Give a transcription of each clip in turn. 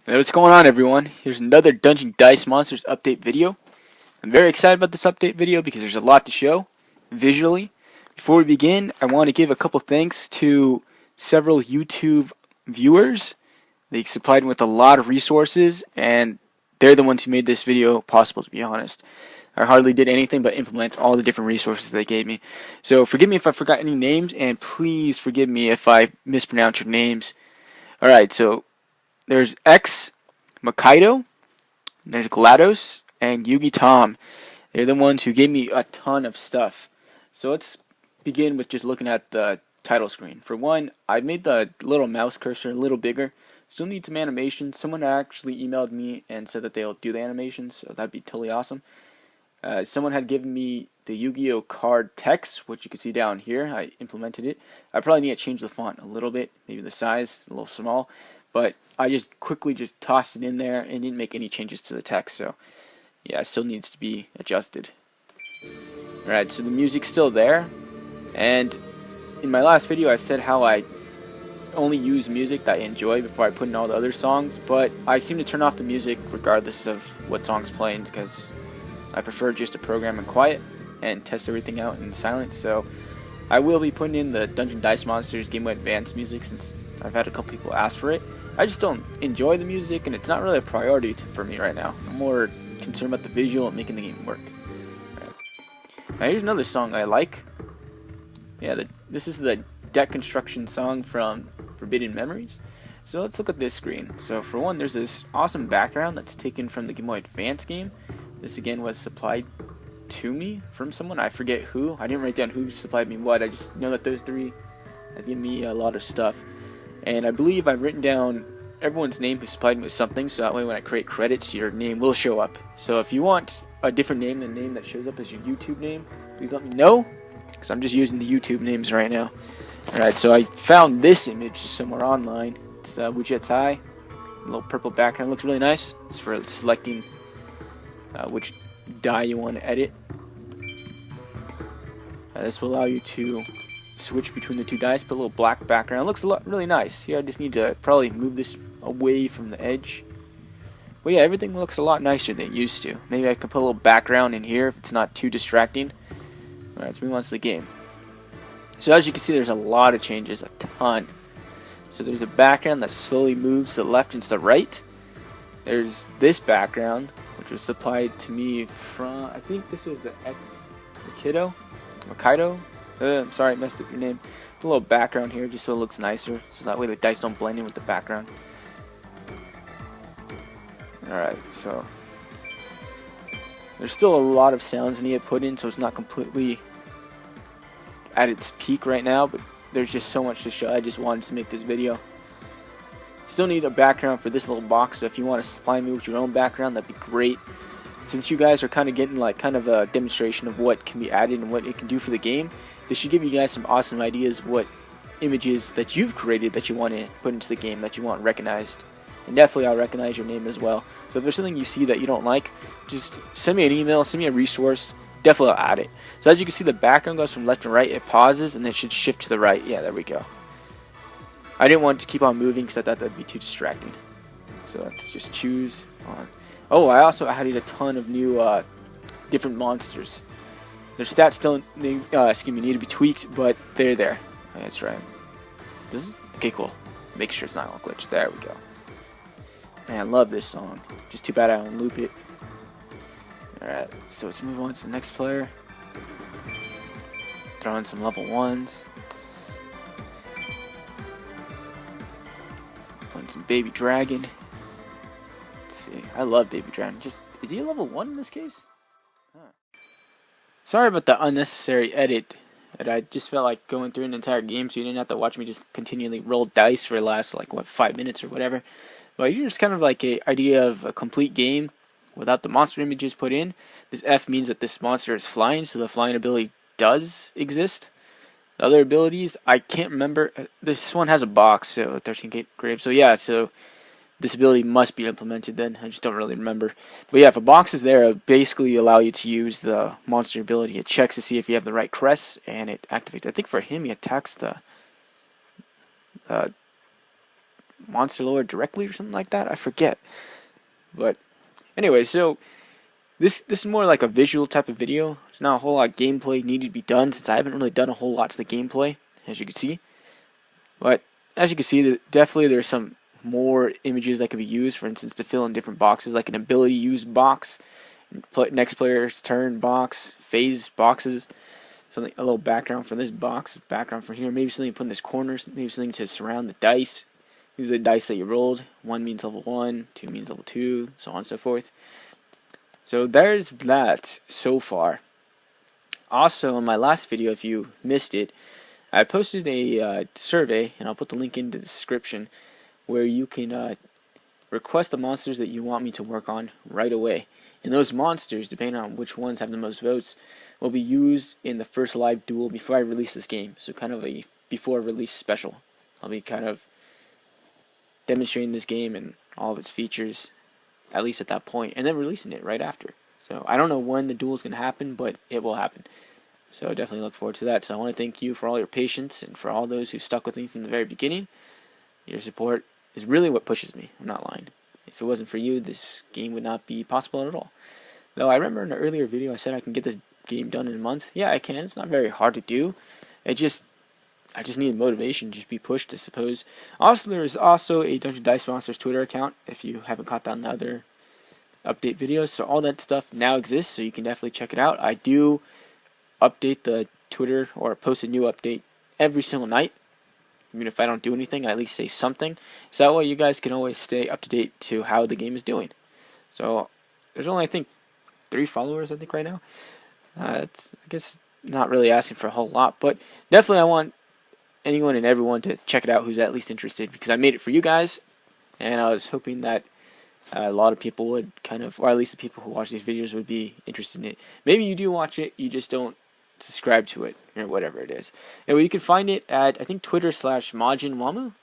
Hey, what's going on, everyone? Here's another Dungeon Dice Monsters update video. I'm very excited about this update video because there's a lot to show visually. Before we begin, I want to give a couple thanks to several YouTube viewers. They supplied me with a lot of resources, and they're the ones who made this video possible, to be honest. I hardly did anything but implement all the different resources they gave me. So forgive me if I forgot any names, and please forgive me if I mispronounce your names. Alright, so there's X, Makaido, there's GLaDOS, and Yugi Tom. They're the ones who gave me a ton of stuff. So let's begin with just looking at the title screen. For one, I made the little mouse cursor a little bigger. Still need some animation. Someone actually emailed me and said that they'll do the animations, so that'd be totally awesome. Someone had given me the Yu-Gi-Oh card text, which you can see down here. I implemented it. I probably need to change the font a little bit, maybe the size, a little small. But I just quickly tossed it in there and didn't make any changes to the text. So yeah, it still needs to be adjusted. Alright, so the music's still there. And in my last video I said how I only use music that I enjoy before I put in all the other songs. But I seem to turn off the music regardless of what song's playing, because I prefer just to program in quiet and test everything out in silence. So I will be putting in the Dungeon Dice Monsters Game Boy Advance music, since I've had a couple people ask for it. I just don't enjoy the music, and it's not really a priority for me right now. I'm more concerned about the visual and making the game work. Right. Now here's another song I like. Yeah, this is the deck construction song from Forbidden Memories. So let's look at this screen. So for one, there's this awesome background that's taken from the Game Boy Advance game. This again was supplied to me from someone. I forget who. I didn't write down who supplied me what. I just know that those three have given me a lot of stuff. And I believe I've written down everyone's name who supplied me with something, so that way when I create credits, your name will show up. So if you want a different name than the name that shows up as your YouTube name, please let me know, because I'm just using the YouTube names right now. Alright, so I found this image somewhere online. It's Wujet's Eye. A little purple background. Looks really nice. It's for selecting which die you want to edit. This will allow you to switch between the two dice, put a little black background. It looks really nice. Here I just need to probably move this away from the edge. But yeah, everything looks a lot nicer than it used to. Maybe I can put a little background in here if it's not too distracting. Alright, let's move on to the game. So as you can see, there's a lot of changes, a ton. So there's a background that slowly moves to the left and to the right. There's this background, which was supplied to me from, I think this was the X Makaido. I'm sorry, I messed up your name. Put a little background here just so it looks nicer, so that way the dice don't blend in with the background. Alright, so there's still a lot of sounds I need to put in, so it's not completely at its peak right now, but there's just so much to show. I just wanted to make this video. Still need a background for this little box, so if you want to supply me with your own background, that'd be great. Since you guys are kind of getting like kind of a demonstration of what can be added and what it can do for the game, this should give you guys some awesome ideas what images that you've created that you want to put into the game, that you want recognized. And definitely I'll recognize your name as well. So if there's something you see that you don't like, just send me an email, send me a resource, definitely I'll add it. So as you can see, the background goes from left to right, it pauses, and then it should shift to the right. Yeah, there we go. I didn't want to keep on moving because I thought that'd be too distracting. So let's just choose on. Oh, I also added a ton of new different monsters. Their stats still need to be tweaked, but they're there. Oh, that's right. Okay, cool. Make sure it's not all glitched. There we go. Man, I love this song. Just too bad I don't loop it. Alright, so let's move on to the next player. Throw in some level 1s. Put in some Baby Dragon. I love Baby Dragon. Is he a level 1 in this case? Huh. Sorry about the unnecessary edit. I just felt like going through an entire game, so you didn't have to watch me just continually roll dice for the last, like, what, 5 minutes or whatever. But you're just kind of like an idea of a complete game without the monster images put in. This F means that this monster is flying, so the flying ability does exist. The other abilities, I can't remember. This one has a box, so 13 grave. So yeah, so this ability must be implemented then. I just don't really remember. But yeah, if a box is there, it'll basically allow you to use the monster ability. It checks to see if you have the right crest, and it activates. I think for him, he attacks the monster lore directly or something like that. I forget. But anyway, so this is more like a visual type of video. There's not a whole lot of gameplay needed to be done since I haven't really done a whole lot to the gameplay, as you can see. But as you can see, definitely there's some more images that can be used, for instance, to fill in different boxes, like an ability use box, next player's turn box, phase boxes, something, a little background from this box, background from here, maybe something to put in this corner, maybe something to surround the dice. These are the dice that you rolled. 1 means level 1, 2 means level 2, so on and so forth. So there's that so far. Also, in my last video, if you missed it, I posted a survey, and I'll put the link in the description, where you can request the monsters that you want me to work on right away. And those monsters, depending on which ones have the most votes, will be used in the first live duel before I release this game. So kind of a before release special. I'll be kind of demonstrating this game and all of its features, at least at that point, and then releasing it right after. So I don't know when the duel is going to happen, but it will happen. So definitely look forward to that. So I want to thank you for all your patience and for all those who stuck with me from the very beginning. Your support is really what pushes me. I'm not lying. If it wasn't for you, this game would not be possible at all. Though I remember in an earlier video I said I can get this game done in a month. Yeah, I can. It's not very hard to do. I just need motivation to just be pushed, I suppose. Also, there is also a Dungeon Dice Monsters Twitter account, if you haven't caught that in the other update videos. So all that stuff now exists, so you can definitely check it out. I do update the Twitter, or post a new update every single night. Even if I don't do anything, I at least say something. So that way you guys can always stay up to date to how the game is doing. So there's only, I think, 3 followers, I think, right now. It's, I guess, not really asking for a whole lot, but definitely I want anyone and everyone to check it out who's at least interested, because I made it for you guys, and I was hoping that a lot of people would kind of, or at least the people who watch these videos would be interested in it. Maybe you do watch it, you just don't subscribe to it, or whatever it is. Anyway, you can find it at, I think, Twitter/MajinWamu.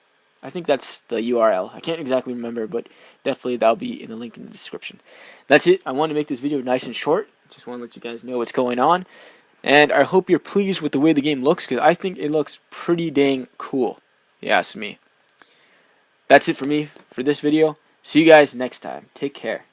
I think that's the URL. I can't exactly remember, but definitely that'll be in the link in the description. That's it. I wanted to make this video nice and short. Just want to let you guys know what's going on. And I hope you're pleased with the way the game looks, because I think it looks pretty dang cool, if you ask me. That's it for me for this video. See you guys next time. Take care.